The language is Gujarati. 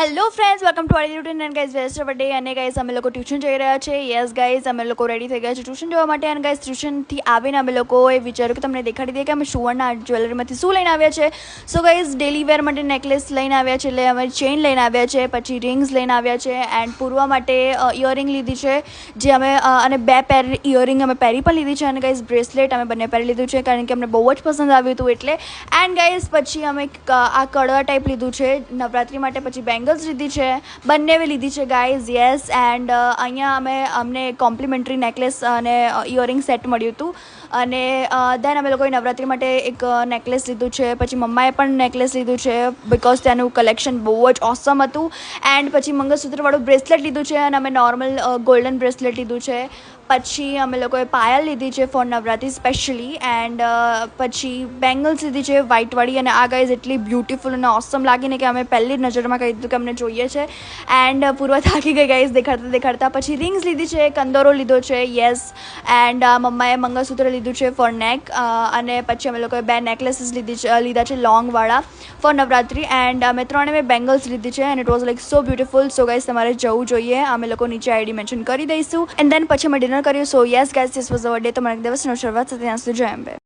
Hello friends, welcome to our routine and guys west day. અને ગાઈઝ અમે લોકો ટ્યુશન જઈ રહ્યા છે. યસ ગાઈઝ, અમે લોકો રેડી થઈ ગયા છે ટ્યુશન જવા માટે. અને ગાઈઝ ટ્યુશનથી આવીને અમે લોકોએ વિચાર્યું કે તમને દેખાડી દઈએ કે અમે સુવર્ણના જ્વેલરીમાંથી શું લઈને આવ્યા છે. સો ગાઈઝ ડેલી વેર માટે નેકલેસ લઈને આવ્યા છે, એટલે અમે ચેઇન લઈને આવ્યા છે, પછી રિંગ્સ લઈને આવ્યા છે, એન્ડ પૂરવા માટે ઇયરિંગ લીધી છે, જે અમે અને 2 પેર ઇયરિંગ અમે પહેરી પણ લીધી છે. અને ગાઈઝ બ્રેસલેટ અમે બંને પહેરી લીધું છે, કારણ કે અમને બહુ જ પસંદ આવ્યું હતું એટલે. એન્ડ ગાઈઝ પછી અમે આ કડવા ટાઈપ લીધું છે નવરાત્રી માટે. પછી બેંગલ્સ લીધી છે, બંને લીધી છે ગાઈઝ. યસ, એન્ડ અહીંયા અમને કોમ્પ્લિમેન્ટરી નેકલેસ અને ઇયરિંગ સેટ મળ્યું હતું. અને દેન અમે લોકોએ નવરાત્રી માટે એક નેકલેસ લીધું છે. પછી મમ્માએ પણ નેકલેસ લીધું છે, બિકોઝ ત્યાંનું કલેક્શન બહુ જ ઓસમ હતું. એન્ડ પછી મંગળસૂત્રવાળું બ્રેસલેટ લીધું છે, અને અમે નોર્મલ ગોલ્ડન બ્રેસલેટ લીધું છે. પછી અમે લોકોએ પાયલ લીધી છે ફોર નવરાત્રી સ્પેશિયલી. એન્ડ પછી બેંગલ્સ લીધી છે વ્હાઇટવાળી. અને આ ગાઈઝ એટલી બ્યુટીફુલ અને ઓસમ લાગીને કે અમે પહેલી જ નજરમાં કહી દીધું કે અમને જોઈએ છે. એન્ડ પૂર્વ થાકી ગઈ ગાઈઝ દેખાડતા. પછી રિંગ્સ લીધી છે, કંદોરો લીધો છે. યસ, એન્ડ મમ્માએ મંગળસૂત્ર લીધું છે ફોર નેક. અને પછી અમે લોકોએ 2 નેકલેસીસ લીધા છે લોંગવાળા ફોર નવરાત્રી. એન્ડ અમે 3 બેંગલ્સ લીધી છે, and it was like so beautiful. So guys તમારે જવું જોઈએ. અમે લોકો નીચે આઈડી મેન્શન કરી દઈશું. એન્ડ દેન પછી અમે ડિનર કર્યું. સો yes guys, this was hour day. તમારા દિવસનો શરૂઆત સાથે ત્યાં સુધી જય અંબે.